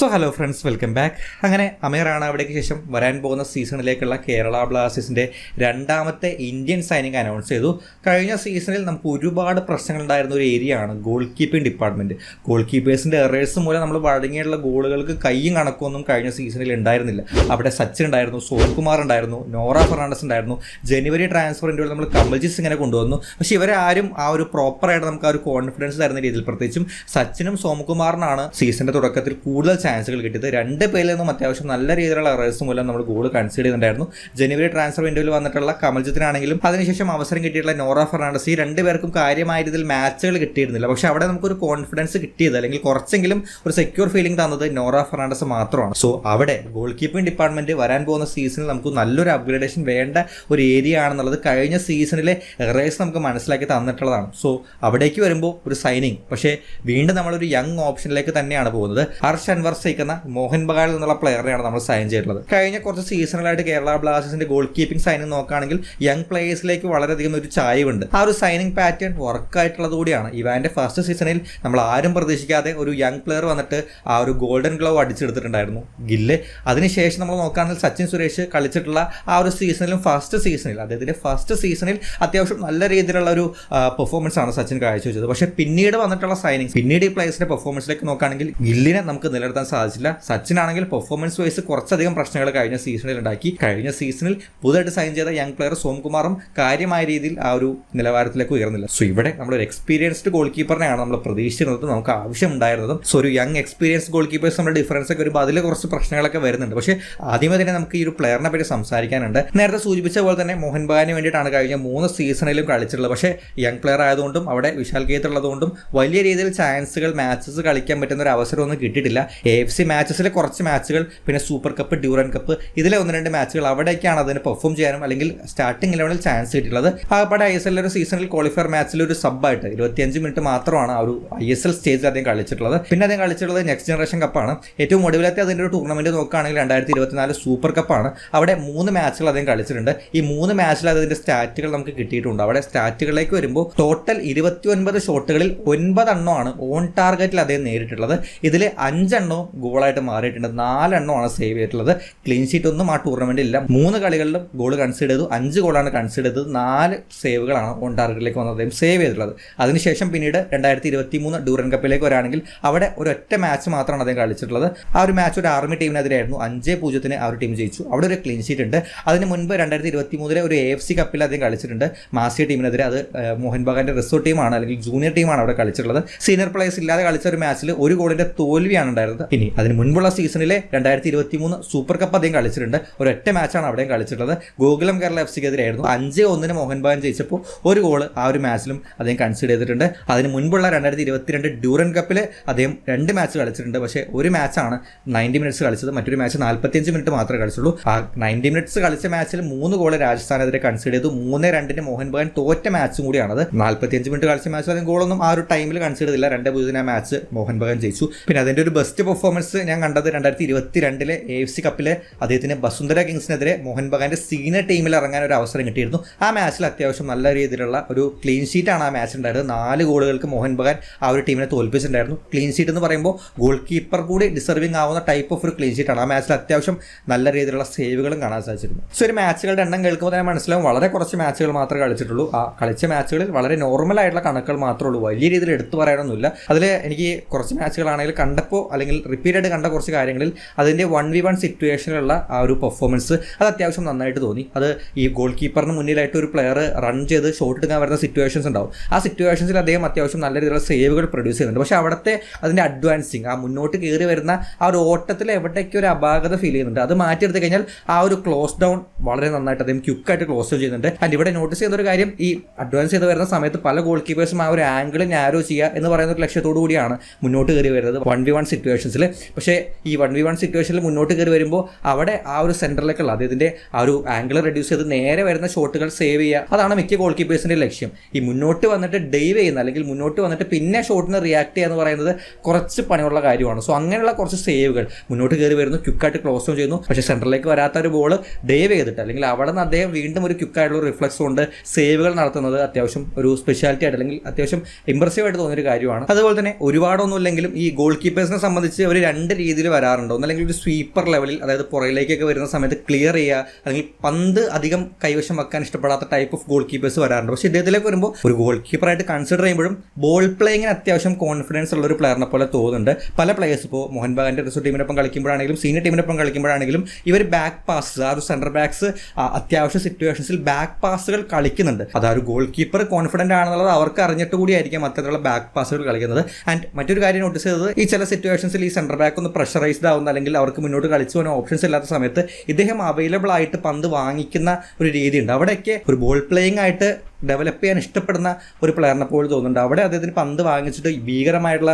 So hello friends, welcome back. അങ്ങനെ അമീറാണ് അവിടേക്ക് ശേഷം വരാൻ പോകുന്ന സീസണിലേക്കുള്ള കേരള ബ്ലാസ്റ്റേഴ്സിൻ്റെ രണ്ടാമത്തെ ഇന്ത്യൻ സൈനിങ് അനൗൺസ് ചെയ്തു. കഴിഞ്ഞ സീസണിൽ നമുക്ക് ഒരുപാട് പ്രശ്നങ്ങളുണ്ടായിരുന്ന ഒരു ഏരിയ ആണ് ഗോൾ കീപ്പിംഗ് ഡിപ്പാർട്ട്മെൻറ്റ്. ഗോൾ കീപ്പേഴ്സിൻ്റെ എറേഴ്സ് മൂലം നമ്മൾ വഴങ്ങിയുള്ള ഗോളുകൾക്ക് കയ്യും കണക്കൊന്നും കഴിഞ്ഞ സീസണിൽ ഉണ്ടായിരുന്നില്ല. അവിടെ സച്ചിൻ ഉണ്ടായിരുന്നു, സോൻകുമാർ ഉണ്ടായിരുന്നു, നോറ ഫെർണാണ്ടസ് ഉണ്ടായിരുന്നു. ജനുവരി ട്രാൻസ്ഫറിൻ്റെ നമ്മൾ കമൽജിത്ത് സിങ്ങിനെ കൊണ്ടുവന്നു. പക്ഷേ ഇവരെ ആരും ആ ഒരു പ്രോപ്പറായിട്ട് നമുക്ക് ആ ഒരു കോൺഫിഡൻസ് തരുന്ന രീതിയിൽ, പ്രത്യേകിച്ചും സച്ചിനും സോമകുമാറിനാണ് സീസണിൻ്റെ തുടക്കത്തിൽ കൂടുതൽ ചാൻസുകൾ കിട്ടിയത്. രണ്ട് പേരിൽ നിന്നും അത്യാവശ്യം നല്ല രീതിയിലുള്ള എറേഴ്സ് മൂലം നമ്മൾ ഗോൾ കൺസിഡർ ചെയ്യുന്നുണ്ടായിരുന്നു. ജനുവരി ട്രാൻസ്ഫർ വിൻഡോയിൽ വന്നിട്ടുള്ള കമൽജിത്തിനാണെങ്കിലും അതിനുശേഷം അവസരം കിട്ടിയിട്ടുള്ള നോറ ഫെർണാണ്ടസ്, ഈ രണ്ടുപേർക്കും കാര്യമായ രീതിയിൽ മാച്ചുകൾ കിട്ടിയിരുന്നില്ല. പക്ഷേ അവിടെ നമുക്കൊരു കോൺഫിഡൻസ് കിട്ടിയത്, അല്ലെങ്കിൽ കുറച്ചെങ്കിലും ഒരു സെക്യൂർ ഫീലിംഗ് തന്നത് നോറ ഫെർണാണ്ടസ് മാത്രമാണ്. സോ അവിടെ ഗോൾ കീപ്പിംഗ് ഡിപ്പാർട്ട്മെന്റ് വരാൻ പോകുന്ന സീസണിൽ നമുക്ക് നല്ലൊരു അപ്ഗ്രേഡേഷൻ വേണ്ട ഒരു ഏരിയ ആണെന്നുള്ളത് കഴിഞ്ഞ സീസണിലെ എറേഴ്സ് നമുക്ക് മനസ്സിലാക്കി തന്നിട്ടുള്ളതാണ്. സോ അവിടേക്ക് വരുമ്പോൾ ഒരു സൈനിങ്, പക്ഷേ വീണ്ടും നമ്മളൊരു യങ് ഓപ്ഷനിലേക്ക് തന്നെയാണ് പോകുന്നത്. ഹർഷ് അൻവർ സൈക്കുന്ന മോഹൻ ബഗാനിൽ നിന്നുള്ള പ്ലെയറിനെയാണ് നമ്മൾ സൈൻ ചെയ്തിട്ടുള്ളത്. കഴിഞ്ഞ കുറച്ച് സീസണുകളായിട്ട് കേരള ബ്ലാസ്റ്റേഴ്സിന്റെ ഗോൾ കീപ്പിംഗ് സൈനിങ് നോക്കുകയാണെങ്കിൽ യങ് പ്ലേയേഴ്സിലേക്ക് വളരെയധികം ഒരു ചായവുണ്ട്. ആ ഒരു സൈനിങ് പാറ്റേൺ വർക്കായിട്ടുള്ളത് കൂടിയാണ്. ഇവാന്റെ ഫസ്റ്റ് സീസണിൽ നമ്മൾ ആരും പ്രതീക്ഷിക്കാതെ ഒരു യങ് പ്ലെയർ വന്നിട്ട് ആ ഒരു ഗോൾഡൻ ഗ്ലൗ അടിച്ചെടുത്തിട്ടുണ്ടായിരുന്നു, ഗില്ല്. അതിനുശേഷം നമ്മൾ നോക്കുകയാണെങ്കിൽ സച്ചിൻ സുരേഷ് കളിച്ചിട്ടുള്ള ആ ഒരു സീസണിലും ഫസ്റ്റ് സീസണിൽ അത്യാവശ്യം നല്ല രീതിയിലുള്ള ഒരു പെർഫോമൻസ് ആണ് സച്ചിൻ കാഴ്ചവെച്ചത്. പക്ഷേ പിന്നീട് വന്നിട്ടുള്ള സൈനിങ്, പിന്നീട് ഈ പ്ലേയേഴ്സിന്റെ പെർഫോമൻസിലേക്ക് നോക്കുകയാണെങ്കിൽ ഗില്ലിനെ നമുക്ക് നിലനിർത്താൻ സാധിച്ചില്ല. സച്ചിനാണെങ്കിൽ പെർഫോമൻസ് വൈസ് കുറച്ചധികം പ്രശ്നങ്ങൾ കഴിഞ്ഞ സീസണിൽ ഉണ്ടാക്കി. കഴിഞ്ഞ സീസണിൽ പുതുതായിട്ട് സൈൻ ചെയ്ത യങ് പ്ലെയർ സോംകുമാറും കാര്യമായ രീതിയിൽ ആ ഒരു നിലവാരത്തിലേക്ക് ഉയർന്നില്ല. സോ ഇവിടെ നമ്മളൊരു എക്സ്പീരിയൻസ്ഡ് ഗോൾ കീപ്പറിനെയാണ് നമ്മൾ പ്രതീക്ഷിച്ചിരുന്നത്, നമുക്ക് ആവശ്യമുണ്ടായിരുന്നതും. സോ ഒരു യങ് എക്സ്പീരിയൻസ്ഡ് ഗോൾ കീപ്പേഴ്സ് നമ്മുടെ ഡിഫറൻസ് ഒക്കെ വരുമ്പോൾ അതിൽ കുറച്ച് പ്രശ്നങ്ങളൊക്കെ വരുന്നുണ്ട്. പക്ഷേ ആദ്യമേ തന്നെ നമുക്ക് ഈ ഒരു പ്ലെയറിനെ പറ്റി സംസാരിക്കാനുണ്ട്. നേരത്തെ സൂചിപ്പിച്ച പോലെ തന്നെ മോഹൻ ബഗാന് വേണ്ടിയിട്ടാണ് കഴിഞ്ഞ 3 സീസണിലും കളിച്ചിട്ടുള്ളത്. പക്ഷേ യങ് പ്ലെയർ ആയതുകൊണ്ടും അവിടെ വിശാൽ ഗേത്ത് ഉള്ളതുകൊണ്ടും വലിയ രീതിയിൽ ചാൻസുകൾ, മാച്ചസ് കളിക്കാൻ പറ്റുന്ന ഒരു അവസരമൊന്നും കിട്ടിയിട്ടില്ല. AFC മാച്ചസിലെ കുറച്ച് മാച്ചുകൾ, പിന്നെ സൂപ്പർ കപ്പ്, ഡ്യൂറൻ കപ്പ്, ഇതിലെ 1-2 മാച്ചുകൾ അവിടേക്കാണ് അതിന് പെർഫോം ചെയ്യാനും അല്ലെങ്കിൽ സ്റ്റാർട്ടിംഗ് ലെവലിൽ ചാൻസ് കിട്ടിയിട്ടുള്ളത്. ആകപ്പാടെ ISL ഒരു സീസണിൽ ക്വാളിഫയർ മാച്ചിൽ ഒരു സബ്ബായിട്ട് 25 മിനിറ്റ് മാത്രമാണ് ആ ഒരു ISL സ്റ്റേജിൽ അദ്ദേഹം കളിച്ചിട്ടുള്ളത്. പിന്നെ അദ്ദേഹം കളിച്ചിട്ടുള്ളത് നെക്സ്റ്റ് ജനറേഷൻ കപ്പാണ്. ഏറ്റവും ഒടുവിലത്തെ അതിൻ്റെ ഒരു ടൂർണമെന്റ് നോക്കുകയാണെങ്കിൽ 2024 സൂപ്പർ കപ്പാണ്. അവിടെ 3 മാച്ചുകൾ അദ്ദേഹം കളിച്ചിട്ടുണ്ട്. ഈ 3 മാച്ചിൽ അതിൻ്റെ സ്റ്റാറ്റുകൾ നമുക്ക് കിട്ടിയിട്ടുണ്ട്. അവിടെ സ്റ്റാറ്റുകളിലേക്ക് വരുമ്പോൾ ടോട്ടൽ 29 ഷോട്ടുകളിൽ 9 എണ്ണമാണ് ഓൺ ടാർഗറ്റിൽ അദ്ദേഹം നേരിട്ടുള്ളത്. ഇതിൽ 5 എണ്ണവും ഗോളായിട്ട് മാറിയിട്ടുണ്ട്, 4 എണ്ണമാണ് സേവ് ചെയ്തിട്ടുള്ളത്. ക്ലീൻ ഷീറ്റ് ഒന്നും ആ ടൂർണമെന്റിൽ ഇല്ല. 3 കളികളിലും ഗോൾ കൺസിഡർ ചെയ്തു, 5 ഗോളാണ് കൺസിഡർ ചെയ്തത്, 4 സേവുകളാണ് ഓൺ ടാർഗറ്റിലേക്ക് വന്നത് അദ്ദേഹം സേവ് ചെയ്തിട്ടുള്ളത്. അതിനുശേഷം പിന്നീട് 2023 ഡ്യൂറൻ കപ്പിലേക്ക് വരാണെങ്കിൽ അവിടെ ഒരൊറ്റ മാച്ച് മാത്രമാണ് അദ്ദേഹം കളിച്ചിട്ടുള്ളത്. ആ ഒരു മാച്ച് ഒരു ആർമി ടീമിനെതിരായിരുന്നു, 5-0 ആ ഒരു ടീം ജയിച്ചു. അവിടെ ഒരു ക്ലീൻ ഷീറ്റ് ഉണ്ട്. അതിന് മുൻപ് 2023 ഒരു AFC കപ്പിൽ അദ്ദേഹം കളിച്ചിട്ടുണ്ട്, മാസിയ ടീമിനെതിരെ. അത് മോഹൻ ബഗാന്റെ റിസോർട്ട് ടീമാണ്, അല്ലെങ്കിൽ ജൂനിയർ ടീമാണ് അവിടെ കളിച്ചിട്ടുള്ളത്. സീനിയർ പ്ലേയേഴ്സ് ഇല്ലാതെ കളിച്ച ഒരു മാച്ചിൽ ഒരു ഗോളിന്റെ തോൽവിയാണ് ഉണ്ടായിരുന്നത്. ഇനി അതിന് മുൻപുള്ള സീസണിലെ 2023 സൂപ്പർ കപ്പ് അദ്ദേഹം കളിച്ചിട്ടുണ്ട്. ഒരൊറ്റ മാച്ചാണ് അവിടെയും കളിച്ചിട്ടുള്ളത്. ഗോകുലം കേരള FC-ക്കെതിരായിരുന്നു. 5-1 മോഹൻ ബഗാൻ ജയിച്ചപ്പോൾ ഒരു ഗോൾ ആ ഒരു മാച്ചിലും അദ്ദേഹം കൺസിഡർ ചെയ്തിട്ടുണ്ട്. അതിന് മുൻപുള്ള 2022 ഡ്യൂറൻ കപ്പിൽ അദ്ദേഹം 2 മാച്ച് കളിച്ചിട്ടുണ്ട്. പക്ഷേ ഒരു മാച്ചാണ് 90 മിനിറ്റ്സ് കളിച്ചത്, മറ്റൊരു മാച്ച് 45 മിനിറ്റ് മാത്രമേ കളിച്ചുള്ളൂ. ആ 90 മിനിറ്റ്സ് കളിച്ച മാച്ചിൽ 3 ഗോൾ രാജസ്ഥാനെതിരെ കൺസിഡർ ചെയ്തു. 3-2 മോഹൻ ബഗാൻ തോറ്റ മാച്ചും കൂടിയാണത്. 45 മിനിറ്റ് കളിച്ച മാച്ചിൽ അദ്ദേഹം ഗോളൊന്നും ആ ഒരു ടൈമിൽ കൺസിഡർ ചെയ്തില്ല. 2-0 മാച്ച് മോഹൻ ബഗാൻ ജയിച്ചു. പിന്നെ അതിൻ്റെ ഒരു ബെസ്റ്റ് പെർഫോമൻസ് ഞാൻ കണ്ടത് 2022 AFC കപ്പിലെ അദ്ദേഹത്തിന് ബസുന്ധര കിങ്സിനെതിരെ മോഹൻ ബഗാന്റെ സീനിയർ ടീമിൽ ഇറങ്ങാൻ ഒരു അവസരം കിട്ടിയിരുന്നു. ആ മാച്ചിൽ അത്യാവശ്യം നല്ല രീതിയിലുള്ള ഒരു ക്ലീൻ ഷീറ്റാണ് ആ മാച്ച് ഉണ്ടായത്. 4 ഗോളുകൾക്ക് മോഹൻ ബഗാൻ ആ ഒരു ടീമിനെ തോൽപ്പിച്ചിട്ടുണ്ടായിരുന്നു. ക്ലീൻ ഷീറ്റ് എന്ന് പറയുമ്പോൾ ഗോൾ കീപ്പർ കൂടി ഡിസർവിംഗ് ആവുന്ന ടൈപ്പ് ഓഫ് ഒരു ക്ലീൻ ഷീറ്റാണ്. ആ മാച്ചിൽ അത്യാവശ്യം നല്ല രീതിയിലുള്ള സേവുകളും കാണാൻ സാധിച്ചിരുന്നു. സോ ഒരു മാച്ചുകളുടെ എണ്ണം കേൾക്കുമ്പോൾ തന്നെ മനസ്സിലാവും വളരെ കുറച്ച് മാച്ചുകൾ മാത്രമേ കളിച്ചിട്ടുള്ളൂ. ആ കളിച്ച മാച്ചുകളിൽ വളരെ നോർമൽ ആയിട്ടുള്ള കണക്കുകൾ മാത്രമേ ഉള്ളൂ, വലിയ രീതിയിൽ എടുത്തു പറയാനൊന്നുമില്ല. അതിൽ എനിക്ക് കുറച്ച് മാച്ചുകളാണെങ്കിൽ കണ്ടപ്പോൾ, അല്ലെങ്കിൽ റിപ്പീറ്റഡ് കണ്ട കുറച്ച് കാര്യങ്ങളിൽ അതിൻ്റെ 1v1 സിറ്റുവേഷനിലുള്ള ആ ഒരു പെർഫോമൻസ് അത് അത്യാവശ്യം നന്നായിട്ട് തോന്നി. അത് ഈ ഗോൾ കീപ്പറിന് മുന്നിലായിട്ട് ഒരു പ്ലെയർ റൺ ചെയ്ത് ഷോട്ട് എടുക്കാൻ വരുന്ന സിറ്റുവേഷൻസ് ഉണ്ടാവും. ആ സിറ്റുവേഷൻസിൽ അദ്ദേഹം അത്യാവശ്യം നല്ല രീതിയിലുള്ള സേവുകൾ പ്രൊഡ്യൂസ് ചെയ്യുന്നുണ്ട്. പക്ഷേ അവിടുത്തെ അതിൻ്റെ അഡ്വാൻസിങ്, ആ മുന്നോട്ട് കയറി വരുന്ന ആ ഒരു ഓട്ടത്തിൽ എവിടേക്ക് ഒരു അപാകത ഫീൽ ചെയ്യുന്നുണ്ട്. അത് മാറ്റിയെടുത്ത് കഴിഞ്ഞാൽ ആ ഒരു ക്ലോസ് ഡൗൺ വളരെ നന്നായിട്ട് അദ്ദേഹം ക്വിക്കായിട്ട് ക്ലോസ് ഡൗൺ ചെയ്യുന്നുണ്ട്. ആൻഡ് ഇവിടെ നോട്ടീസ് ചെയ്യുന്ന ഒരു കാര്യം, ഈ അഡ്വാൻസ് ചെയ്ത് വരുന്ന സമയത്ത് പല ഗോൾ കീപ്പേഴ്സും ആ ഒരു ആംഗിൾ നാരോ ചെയ്യുക എന്ന് പറയുന്ന ഒരു ലക്ഷ്യത്തോടു കൂടിയാണ് മുന്നോട്ട് കയറി വരുന്നത് 1v1 സിറ്റുവേഷൻസിൽ. പക്ഷേ ഈ 1v1 സിറ്റുവേഷനിൽ മുന്നോട്ട് കയറി വരുമ്പോൾ അവിടെ ആ ഒരു സെൻറ്ററിലേക്കുള്ള അദ്ദേഹത്തിൻ്റെ ആ ഒരു ആംഗിൾ റെഡ്യൂസ് ചെയ്ത് നേരെ വരുന്ന ഷോട്ടുകൾ സേവ് ചെയ്യുക, അതാണ് മിക്ക ഗോൾ കീപ്പേഴ്സിൻ്റെ ലക്ഷ്യം. ഈ മുന്നോട്ട് വന്നിട്ട് ഡൈവ് ചെയ്യുന്ന, അല്ലെങ്കിൽ മുന്നോട്ട് വന്നിട്ട് പിന്നെ ഷോട്ടിന് റിയാക്ട് ചെയ്യുക എന്ന് പറയുന്നത് കുറച്ച് പണിയുള്ള കാര്യമാണ്. സോ അങ്ങനെയുള്ള കുറച്ച് സേവുകൾ, മുന്നോട്ട് കയറി വരുന്നു, ക്വിക്കായിട്ട് ക്ലോസ് ഡൗൺ ചെയ്യുന്നു, പക്ഷേ സെൻറ്ററിലേക്ക് വരാത്ത ഒരു ബോൾ ഡൈവ് ചെയ്തിട്ട്, അല്ലെങ്കിൽ അവിടെ നിന്ന് അദ്ദേഹം വീണ്ടും ഒരു ക്വിക്കായിട്ടുള്ള റിഫ്ലക്സ് കൊണ്ട് സേവുകൾ നടത്തുന്നത് അത്യാവശ്യം ഒരു സ്പെഷ്യാലിറ്റി ആയിട്ട്, അല്ലെങ്കിൽ അത്യാവശ്യം ഇംപ്രസീവ് ആയിട്ട് തോന്നിയൊരു കാര്യമാണ്. അതുപോലെ തന്നെ ഒരുപാടൊന്നും ഇല്ലെങ്കിലും ഈ ഗോൾ കീപ്പേഴ്സിനെ സംബന്ധിച്ച് ഇവർ രണ്ട് രീതിയിൽ വരാറുണ്ട്. ഒന്നല്ലെങ്കിൽ ഒരു സ്വീപ്പർ ലെവലിൽ, അതായത് പുറയിലേക്കൊക്കെ വരുന്ന സമയത്ത് ക്ലിയർ ചെയ്യുക, അല്ലെങ്കിൽ പന്ത് അധികം കൈവശം വെക്കാൻ ഇഷ്ടപ്പെടാത്ത ടൈപ്പ് ഓഫ് ഗോൾ കീപ്പേഴ്സ് വരാറുണ്ട്. പക്ഷേ ഇദ്ദേഹത്തിലേക്ക് വരുമ്പോൾ ഒരു ഗോൾ കീപ്പറായിട്ട് കൺസിഡർ ചെയ്യുമ്പോഴും ബോൾ പ്ലേയിങ്ങിന് അത്യാവശ്യം കോൺഫിഡൻസ് ഉള്ള ഒരു പ്ലെയറിനെ പോലെ തോന്നുന്നുണ്ട്. പല പ്ലേയേഴ്സ് ഇപ്പോൾ മോഹൻ ബഗാന്റെ റിസോർട്ട് ടീമിനൊപ്പം കളിക്കുമ്പോഴാണെങ്കിലും സീനിയർ ടീമിനൊപ്പം കളിക്കുമ്പോഴാണെങ്കിലും ഇവർ ബാക്ക് പാസ്, ആ ഒരു സെൻറ്റർ ബാക്സ് അത്യാവശ്യ സിറ്റുവേഷൻസിൽ ബാക്ക് പാസുകൾ കളിക്കുന്നുണ്ട്. അത് ആ ഒരു ഗോൾ കീപ്പർ കോൺഫിഡൻ്റ് ആണെന്നുള്ളത് അവർക്ക് അറിഞ്ഞിട്ട് കൂടിയായിരിക്കും അത്തരത്തിലുള്ള ബാക്ക് പാസുകൾ കളിക്കുന്നത്. ആൻഡ് മറ്റൊരു കാര്യം നോട്ടീസ് ചെയ്തത്, ഈ ചില സിറ്റുവേഷൻസിൽ ഈ സെൻറ്റർ ബാക്ക് ഒന്ന് പ്രഷറൈസ്ഡ് ആവുന്ന, അല്ലെങ്കിൽ അവർക്ക് മുന്നോട്ട് കളിച്ചു പോകാൻ ഓപ്ഷൻസ് ഇല്ലാത്ത സമയത്ത് ഇദ്ദേഹം അവൈലബിൾ ആയിട്ട് പന്ത് വാങ്ങിക്കുന്ന ഒരു രീതിയുണ്ട്. അവിടെയൊക്കെ ഒരു ബോൾ പ്ലേയിങ് ആയിട്ട് ഡെവലപ്പ് ചെയ്യാൻ ഇഷ്ടപ്പെടുന്ന ഒരു പ്ലെയറിനെ പോലെ തോന്നുന്നുണ്ട്. അവിടെ അദ്ദേഹത്തിന് പന്ത് വാങ്ങിച്ചിട്ട് ഭീകരമായിട്ടുള്ള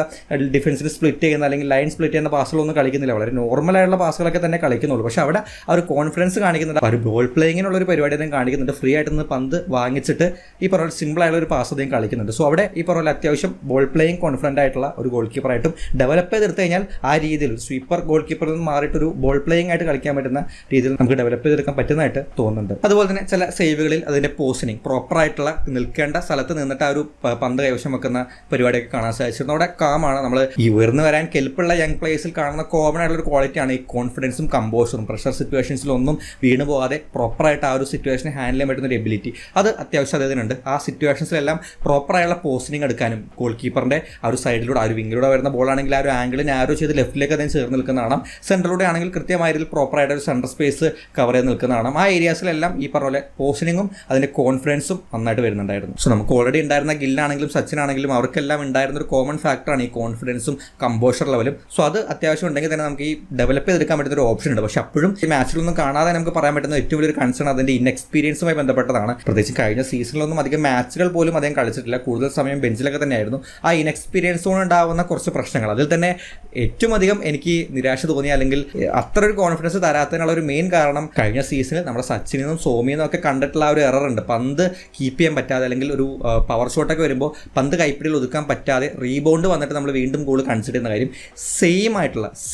ഡിഫൻസിൽ സ്പ്ലിറ്റ് ചെയ്യുന്ന, അല്ലെങ്കിൽ ലൈൻ സ്പ്ലിറ്റ് ചെയ്യുന്ന പാസുകളൊന്നും കളിക്കുന്നില്ല. വളരെ നോർമലായിട്ടുള്ള പാസുകളൊക്കെ തന്നെ കളിക്കുന്നുള്ളൂ. പക്ഷേ അവിടെ ആ ഒരു കോൺഫിഡൻസ് കാണിക്കുന്നുണ്ട്, ഒരു ബോൾ പ്ലേയിങ്ങിനുള്ള ഒരു പരിപാടി അദ്ദേഹം കാണിക്കുന്നുണ്ട്. ഫ്രീ ആയിട്ട് നിന്ന് പന്ത് വാങ്ങിച്ചിട്ട് ഈ പറഞ്ഞ സിമ്പിൾ ആയിട്ടുള്ള ഒരു പാസ് അദ്ദേഹം കളിക്കുന്നുണ്ട്. സോ അവിടെ ഈ പറഞ്ഞ അത്യാവശ്യം ബോൾ പ്ലേയിങ് കോൺഫിഡൻ്റ് ആയിട്ടുള്ള ഒരു ഗോൾ കീപ്പറായിട്ടും ഡെവലപ്പ് ചെയ്തെടുത്ത് കഴിഞ്ഞാൽ ആ രീതിയിൽ സ്വീപ്പർ ഗോൾ കീപ്പറിൽ നിന്ന് മാറിയിട്ട് ഒരു ബോൾ പ്ലേയിങ് ആയിട്ട് കളിക്കാൻ പറ്റുന്ന രീതിയിൽ നമുക്ക് ഡെവലപ്പ് ചെയ്തെടുക്കാൻ പറ്റുന്നതായിട്ട് തോന്നുന്നുണ്ട്. അതുപോലെ തന്നെ ചില സേവുകളിൽ അതിൻ്റെ പോസിനിങ് പ്രോപ്പറായിട്ട് നിൽക്കേണ്ട സ്ഥലത്ത് നിന്നിട്ട് ആ ഒരു പന്ത് കൈവശം വെക്കുന്ന പരിപാടിയൊക്കെ കാണാൻ സാധിച്ചിരുന്നു. അവിടെ കാമാണ് നമ്മൾ ഈ ഉയർന്നു വരാൻ കെൽപ്പുള്ള യങ് പ്ലേയേഴ്സിൽ കാണുന്ന കോമൺ ആയിട്ടുള്ള ഒരു ക്വാളിറ്റിയാണ് ഈ കോൺഫിഡൻസും കമ്പോസറും. പ്രഷർ സിറ്റുവേഷൻസിലൊന്നും വീണ് പോകാതെ പ്രോപ്പറായിട്ട് ആ ഒരു സിറ്റുവേഷനെ ഹാൻഡിൽ ചെയ്യാൻ പറ്റുന്ന ഒരു എബിലിറ്റി അത് അത്യാവശ്യം അദ്ദേഹത്തിനുണ്ട്. ആ സിറ്റുവേഷൻസിലെല്ലാം പ്രോപ്പറായുള്ള പോസിനിങ് എടുക്കാനും ഗോൾ കീപ്പറിൻ്റെ ആ ഒരു സൈഡിലൂടെ, ആ ഒരു വിങ്ങിലൂടെ വരുന്ന ബോളാണെങ്കിൽ ആ ഒരു ആംഗിൾ നാരോ ചെയ്ത് ലെഫ്റ്റിലേക്ക് അദ്ദേഹം ചേർന്ന് നിൽക്കുന്ന കാണാം. സെൻറ്ററിലൂടെ ആണെങ്കിൽ കൃത്യമായ രീതിയിൽ പ്രോപ്പറായിട്ട് ഒരു സെൻറ്റർ സ്പേസ് കവർ ചെയ്ത് നിൽക്കുന്ന കാണാം. ആ ഏരിയാസിലെല്ലാം ഈ പറഞ്ഞ പോലെ പോസിനിങ്ങും അതിൻ്റെ കോൺഫിഡൻസും നന്നായിട്ട് വരുന്നുണ്ടായിരുന്നു. സോ നമുക്ക് ഓൾറെഡി ഉണ്ടായിരുന്ന ഗില്ലാണെങ്കിലും സച്ചിൻ ആണെങ്കിലും അവർക്കെല്ലാം ഉണ്ടായിരുന്ന ഒരു കോമൺ ഫാക്ടറാണ് ഈ കോൺഫിഡൻസും കമ്പോഷർ ലെവലും. സോ അത് അത്യാവശ്യം ഉണ്ടെങ്കിൽ തന്നെ നമുക്ക് ഈ ഡെവലപ്പ് ചെയ്തെടുക്കാൻ പറ്റുന്ന ഒരു ഓപ്ഷൻ ഉണ്ട്. പക്ഷേ അപ്പോഴും ഈ മാച്ചിലൊന്നും കാണാതെ നമുക്ക് പറയാൻ പറ്റുന്ന ഏറ്റവും വലിയൊരു കൺസേൺ അതിൻ്റെ ഇൻഎക്സ്പീരിയൻസുമായി ബന്ധപ്പെട്ടതാണ്. പ്രത്യേകിച്ച് കഴിഞ്ഞ സീസണിലൊന്നും അധികം മാച്ചുകൾ പോലും അദ്ദേഹം കളിച്ചിട്ടില്ല. കൂടുതൽ സമയം ബെഞ്ചിലൊക്കെ തന്നെയായിരുന്നു. ആ ഇൻഎക്സ്പീരിയൻസോട് ഉണ്ടാവുന്ന കുറച്ച് പ്രശ്നങ്ങൾ, അതിൽ തന്നെ ഏറ്റവും അധികം എനിക്ക് നിരാശ തോന്നിയ, അല്ലെങ്കിൽ അത്ര ഒരു കോൺഫിഡൻസ് തരാത്തതിനുള്ള ഒരു മെയിൻ കാരണം കഴിഞ്ഞ സീസണിൽ നമ്മുടെ സച്ചിനിൽ നിന്നും സോമിയിൽ നിന്നും ഒക്കെ കണ്ടിട്ടുള്ള ആ ഒരു എറർ ഉണ്ട്. പന്ത് കീപ്പ് ചെയ്യാൻ പറ്റാതെ, അല്ലെങ്കിൽ ഒരു പവർ ഷോട്ടൊക്കെ വരുമ്പോൾ പന്ത് കൈപ്പിടിയിൽ ഒതുക്കാൻ പറ്റാതെ റീബൗണ്ട് വന്നിട്ട് നമ്മൾ വീണ്ടും ഗോൾ കൺസിഡർ ചെയ്യുന്ന കാര്യം,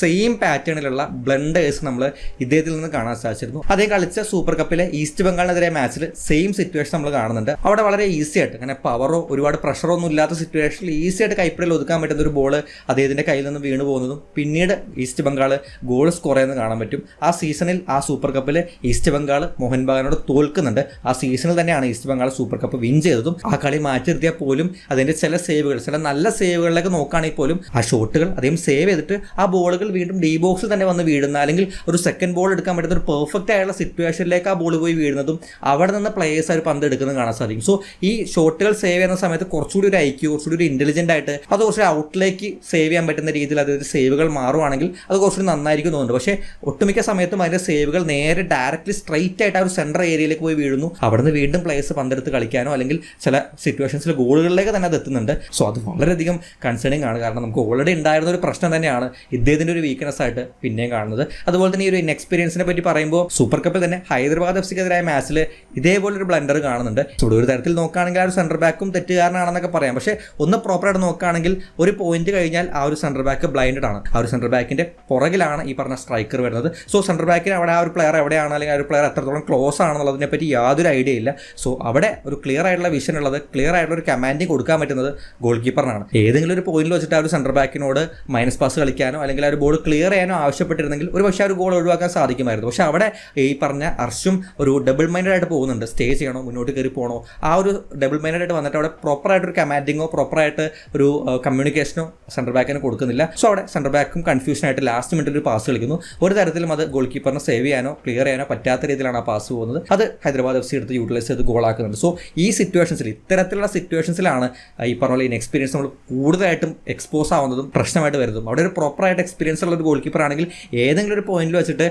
സെയിം പാറ്റേണിലുള്ള ബ്ലണ്ടേഴ്സ് നമ്മൾ ഇദ്ദേഹത്തിൽ നിന്ന് കാണാൻ സാധിച്ചിരുന്നു. അദ്ദേഹം കളിച്ച സൂപ്പർ കപ്പിലെ ഈസ്റ്റ് ബംഗാളിനെതിരെ മാച്ചിൽ സെയിം സിറ്റുവേഷൻ നമ്മൾ കാണുന്നുണ്ട്. അവിടെ വളരെ ഈസി ആയിട്ട്, അങ്ങനെ പവറോ ഒരുപാട് പ്രഷറോ ഒന്നും ഇല്ലാത്ത സിറ്റുവേഷനിൽ ഈസി ആയിട്ട് കൈപ്പിടിയിൽ ഒതുക്കാൻ പറ്റുന്ന ഒരു ബോൾ അദ്ദേഹത്തിൻ്റെ കയ്യിൽ നിന്ന് വീണ് പോകുന്നതും പിന്നീട് ഈസ്റ്റ് ബംഗാൾ ഗോൾ സ്കോർ ചെയ്യുന്നത് കാണാൻ പറ്റും. ആ സീസണിൽ ആ സൂപ്പർ കപ്പിൽ ഈസ്റ്റ് ബംഗാൾ മോഹൻ ബഗാനോട് തോൽക്കുന്നുണ്ട്. ആ സീസണിൽ തന്നെയാണ് east Bengal super cup win ചെയ്തതും. ആ കളി മാറ്റി നിർത്തിയാൽ പോലും അതിൻ്റെ ചില സേവുകൾ, ചില നല്ല സേവുകളിലേക്ക് നോക്കുകയാണെങ്കിൽ പോലും ആ ഷോട്ടുകൾ അദ്ദേഹം സേവ് ചെയ്തിട്ട് ആ ബോളുകൾ വീണ്ടും ഡി ബോക്സിൽ തന്നെ വന്ന് വീഴുന്ന, അല്ലെങ്കിൽ ഒരു സെക്കൻഡ് ബോൾ എടുക്കാൻ പറ്റുന്ന ഒരു പെർഫെക്റ്റ് ആയുള്ള സിറ്റുവേഷനിലേക്ക് ആ ബോൾ പോയി വീഴുന്നതും അവിടെ നിന്ന് പ്ലേയേഴ്സ് ആ ഒരു പന്ത് എടുക്കുന്നത് കാണാൻ സാധിക്കും. സോ ഈ ഷോട്ടുകൾ സേവ് ചെയ്യുന്ന സമയത്ത് കുറച്ചുകൂടി ഒരു ഐക്യൂ, കുറച്ചുകൂടി ഒരു ഇൻ്റലിജൻ്റ് ആയിട്ട് അത് കുറച്ച് ഔട്ടിലേക്ക് സേവ് ചെയ്യാൻ പറ്റുന്ന രീതിയിൽ അതായത് സേവുകൾ മാറുവാണെങ്കിൽ അത് കുറച്ചുകൂടി നന്നായിരിക്കും തോന്നുന്നുണ്ട്. പക്ഷേ ഒട്ടുമിക്ക സമയത്തും അതിൻ്റെ സേവുകൾ നേരെ ഡയറക്റ്റ്ലി സ്ട്രൈറ്റ് ആയിട്ട് ആ ഒരു സെൻട്രൽ ഏരിയയിലേക്ക് പോയി വീഴുന്നു. അവിടെ നിന്ന് വീണ്ടും പ്ലേയേഴ്സ് പന്തെടുത്ത് കളിക്കാനോ അല്ലെങ്കിൽ ചില സിറ്റുവേഷൻസിൽ ഗോളുകളിലേക്ക് തന്നെ അത് എത്തുന്നുണ്ട്. സോ അത് വളരെയധികം കൺസേണിങ് ആണ്. കാരണം നമുക്ക് ഓൾറെഡി ഉണ്ടായിരുന്ന ഒരു പ്രശ്നം തന്നെയാണ് ഇദ്ദേഹത്തിൻ്റെ ഒരു വീക്ക്നെസ് ആയിട്ട് പിന്നെയും കാണുന്നത്. അതുപോലെ തന്നെ ഈ ഒരു ഇൻഎക്സ്പീരിയൻസിനെ പറ്റി പറയുമ്പോൾ സൂപ്പർ കപ്പിൽ തന്നെ ഹൈദരാബാദ് എഫ്സിക്കെതിരായ മാച്ചിൽ ഇതേപോലൊരു ബ്ലണ്ടർ കാണുന്നുണ്ട്. ഇവിടെ ഒരു തരത്തിൽ നോക്കുകയാണെങ്കിൽ ആ ഒരു സെൻറ്റർ ബാക്കും തെറ്റുകാരനാണെന്നൊക്കെ പറയാം. പക്ഷേ ഒന്ന് പ്രോപ്പറായിട്ട് നോക്കുകയാണെങ്കിൽ ഒരു പോയിന്റ് കഴിഞ്ഞാൽ ആ ഒരു സെൻറ്റർ ബാക്ക് ബ്ലൈൻഡഡ് ആണ്. ആ ഒരു സെൻറ്റർ ബാക്കിൻ്റെ പുറകിലാണ് ഈ പറഞ്ഞ സ്ട്രൈക്കർ വരുന്നത്. സോ സെൻറ്റർ ബാക്കിന് അവിടെ ആ ഒരു പ്ലെയർ എവിടെയാണ്, അല്ലെങ്കിൽ ആ ഒരു പ്ലെയർ എത്രത്തോളം ക്ലോസ് ആണെന്നുള്ളതിനെ പറ്റി യാതൊരു ഐഡിയ ഇല്ല. സോ അവിടെ ഒരു ക്ലിയർ ആയിട്ടുള്ള വിഷൻ ഉള്ളത്, ക്ലിയർ ആയിട്ടുള്ള ഒരു കമാൻഡിങ് കൊടുക്കാൻ പറ്റുന്നത് ഗോൾ കീപ്പറിനാണ്. ഏതെങ്കിലും ഒരു പോയിന്റിൽ വെച്ചിട്ട് ആ ഒരു സെൻറ്റർ ബാക്കിനോട് മൈനസ് പാസ് കളിക്കാനോ അല്ലെങ്കിൽ ആ ഒരു ബോൾ ക്ലിയർ ചെയ്യാനോ ആവശ്യപ്പെട്ടിരുന്നെങ്കിൽ ഒരു പക്ഷേ ആ ഒരു ഗോൾ ഒഴിവാക്കാൻ സാധിക്കുമായിരുന്നു. പക്ഷേ അവിടെ ഈ പറഞ്ഞ അർഷും ഒരു ഡബിൾ മൈൻഡഡ് ആയിട്ട് പോകുന്നുണ്ട്. സ്റ്റേ ചെയ്യണോ, മുന്നോട്ട് കയറി പോകണോ, ആ ഒരു ഡബിൾ മൈൻഡഡ് ആയിട്ട് വന്നിട്ട് അവിടെ പ്രോപ്പറായിട്ടൊരു കമാൻഡിങ്ങോ പ്രോപ്പറായിട്ട് ഒരു കമ്മ്യൂണിക്കേഷനോ സെൻറ്റർ ബാക്കിന് കൊടുക്കുന്നില്ല. സോ അവിടെ സെൻറ്റർ ബാക്കും കൺഫ്യൂഷനായിട്ട് ലാസ്റ്റ് മിനിറ്റിൽ ഒരു പാസ് കളിക്കുന്നു. ഒരു തരത്തിലും അത് ഗോൾ കീപ്പറിനെ സേവ് ചെയ്യാനോ ക്ലിയർ ചെയ്യാനോ പറ്റാത്ത രീതിയിലാണ് ആ പാസ് പോകുന്നത്. അത് ഹൈദരാബാദ് എഫ് സി എടുത്ത് യൂട്ടിലൈസ് ചെയ്ത് ഗോളാക്കുന്നുണ്ട്. സോ ഈ സിറ്റുവേഷൻസിൽ, ഇത്തരത്തിലുള്ള സിറ്റുവേഷൻസിലാണ് ഈ പറഞ്ഞ പോലെ ഇൻഎക്സ്പീരിയൻസ് നമ്മൾ കൂടുതലായിട്ടും എക്സ്പോസ് ആവുന്നതും പ്രശ്നമായിട്ട് വരുന്നതും. അവിടെ ഒരു പ്രോപ്പറായിട്ട് എക്സ്പീരിയൻസ് ഉള്ള ഒരു ഗോൾ കീപ്പർ ആണെങ്കിൽ ഏതെങ്കിലും ഒരു പോയിന്റിൽ വെച്ചിട്ട്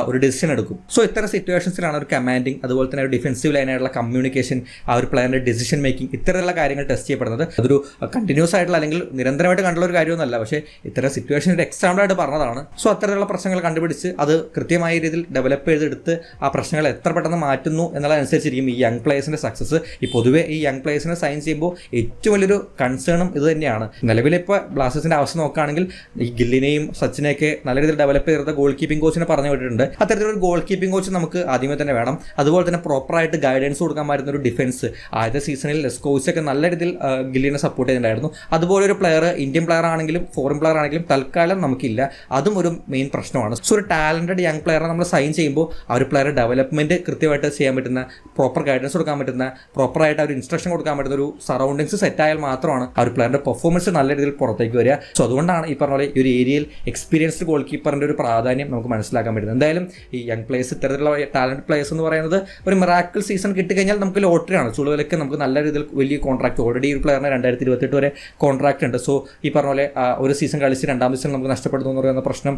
ഒരു ഡിസിഷൻ എടുക്കും. സോ ഇത്തരം സിറ്റുവേഷൻസിലാണ് ഒരു കമാൻഡിങ്, അതുപോലെ തന്നെ ഒരു ഡിഫൻസീവ് ലൈനായിട്ടുള്ള കമ്മ്യൂണിക്കേഷൻ, ആ ഒരു പ്ലെയറിൻ്റെ ഡിസിഷൻ മേക്കിംഗ്, ഇത്തരത്തിലുള്ള കാര്യങ്ങൾ ടെസ്റ്റ് ചെയ്യപ്പെടുന്നത്. അതൊരു കണ്ടിന്യൂസ് ആയിട്ടുള്ള അല്ലെങ്കിൽ നിരന്തരമായിട്ട് കണ്ടുള്ള ഒരു കാര്യമൊന്നുമല്ല. പക്ഷേ ഇത്തരം സിറ്റുവേഷൻ ഒരു എക്സാമ്പിളായിട്ട് പറഞ്ഞതാണ്. സോ അത്തരത്തിലുള്ള പ്രശ്നങ്ങൾ കണ്ടുപിടിച്ച് അത് കൃത്യമായ രീതിയിൽ ഡെവലപ്പ് ചെയ്തെടുത്ത് ആ പ്രശ്നങ്ങൾ എത്ര പെട്ടെന്ന് മാറ്റുന്നു എന്നുള്ളതനുസരിച്ചിരിക്കും ഈ യങ് പ്ലേയേഴ്സിൻ്റെ സക്സസ്. പെർഫോമൻസ് ഈ പൊതുവെ ഈ യങ് പ്ലേയേഴ്സിനെ സൈൻ ചെയ്യുമ്പോൾ ഏറ്റവും വലിയൊരു കൺസേണും ഇത് തന്നെയാണ്. നിലവിലിപ്പോൾ ബ്ലാസ്റ്റേഴ്സിൻ്റെ അവസ്ഥ നോക്കുകയാണെങ്കിൽ ഈ ഗില്ലിനെയും സച്ചിനെയൊക്കെ നല്ല രീതിയിൽ ഡെവലപ്പ് ചെയ്ത ഗോൾ കീപ്പിംഗ് കോച്ചിനെ പറഞ്ഞു വിട്ടിട്ടുണ്ട്. അത്തരത്തിലൊരു ഗോൾ കീപ്പിംഗ് കോച്ച് നമുക്ക് ആദ്യമേ തന്നെ വേണം. അതുപോലെ തന്നെ പ്രോപ്പറായിട്ട് ഗൈഡൻസ് കൊടുക്കാൻ പറ്റുന്ന ഒരു ഡിഫൻസ്. ആദ്യത്തെ സീസണിൽ ലെസ്കോവിച്ചൊക്കെ നല്ല രീതിയിൽ ഗില്ലിനെ സപ്പോർട്ട് ചെയ്യുന്നുണ്ടായിരുന്നു. അതുപോലെ ഒരു പ്ലെയർ, ഇന്ത്യൻ പ്ലെയർ ആണെങ്കിലും ഫോറിൻ പ്ലെയർ ആണെങ്കിലും തൽക്കാലം നമുക്കില്ല. അതും ഒരു മെയിൻ പ്രശ്നമാണ്. സോ ഒരു ടാലൻറ്റഡ് യങ് പ്ലെയറെ നമ്മൾ സൈൻ ചെയ്യുമ്പോൾ ആ ഒരു പ്ലെയർ ഡെവലപ്മെൻറ്റ് കൃത്യമായിട്ട് ചെയ്യാൻ പറ്റുന്ന, പ്രോപ്പർ ഗൈഡൻസ് കൊടുക്കാൻ പറ്റുന്ന, പ്രോപ്പറായിട്ട് ഒരു ഇൻസ്ട്രക്ഷൻ കൊടുക്കാൻ പറ്റുന്ന ഒരു സറൗണ്ടിങ്സ് സെറ്റായാൽ മാത്രമാണ് ആ ഒരു പ്ലെയറിൻ്റെ പെർഫോമൻസ് നല്ല രീതിയിൽ പുറത്തേക്ക് വരിക. സോ അതുകൊണ്ടാണ് ഈ പറഞ്ഞ പോലെ ഈ ഒരു ഏരിയയിൽ എക്സ്പീരിയൻസ്ഡ് ഗോൾ കീപ്പറിൻ്റെ ഒരു പ്രാധാന്യം നമുക്ക് മനസ്സിലാക്കാൻ പറ്റുന്നത്. എന്തായാലും ഈ യങ് പ്ലേയേഴ്സ്, ഇത്തരത്തിലുള്ള ടാലൻറ്റ് പ്ലേയേഴ്സ് എന്ന് പറയുന്നത് ഒരു മിറാക്കിൾ സീസൺ കിട്ടിക്കഴിഞ്ഞാൽ നമുക്ക് ലോട്ടറിയാണ്. ചുളുവിലൊക്കെ നമുക്ക് നല്ല രീതിയിൽ വലിയ കോൺട്രാക്ട്, ഓൾറെഡി ഒരു പ്ലെയറിന് 2028 വരെ കോൺട്രാക്ട് ഉണ്ട്. സോ ഈ പറഞ്ഞ പോലെ ഒരു സീസൺ കളിച്ച് രണ്ടാം സീസൺ നമുക്ക് നഷ്ടപ്പെടുന്നു എന്ന് പറയുന്ന പ്രശ്നം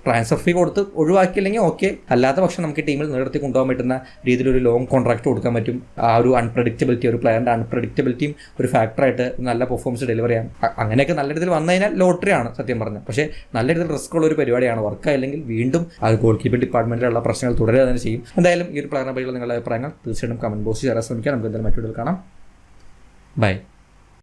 ട്രാൻസ്ഫർ ഫീ കൊടുത്ത് ഒഴിവാക്കിയില്ലെങ്കിൽ ഓക്കെ, അല്ലാത്ത പക്ഷം നമുക്ക് ടീമിൽ നിലനിർത്തി കൊണ്ടുപോകാൻ പറ്റുന്ന രീതിയിലൊരു ലോങ് കോൺട്രാക്ട് കൊടുക്കാൻ പറ്റും. ആ ഒരു അൺപ്രഡിക്റ്റബിലിറ്റി, ഒരു പ്ലെയറിൻ്റെ അൺപ്രഡിക്റ്റബിലിറ്റിയും ഒരു ഫാക്ടറായിട്ട് നല്ല പെർഫോമൻസ് ഡെലിവർ ചെയ്യാം. അങ്ങനെയൊക്കെ നല്ല രീതിയിൽ വന്നു കഴിഞ്ഞാൽ ലോട്ടറിയാണ് സത്യം പറഞ്ഞത്. പക്ഷേ നല്ല രീതിയിൽ റിസ്ക് ഉള്ള ഒരു പരിപാടിയാണ്. വർക്കായില്ലെങ്കിൽ വീണ്ടും ആ ഗോൾ കീപ്പിംഗ് ഡിപ്പാർട്ട്മെൻറ്റിലുള്ള പ്രശ്നങ്ങൾ തുടരുക തന്നെ ചെയ്യും. എന്തായാലും ഈ ഒരു പ്ലെയറിനെ പറ്റിയുള്ള നിങ്ങളുടെ അഭിപ്രായങ്ങൾ തീർച്ചയായിട്ടും കമൻറ്റ് ബോക്സിൽ ചേരാൻ ശ്രമിക്കാം. നമുക്ക് എന്തായാലും മറ്റൊരു കാണാം. ബൈ.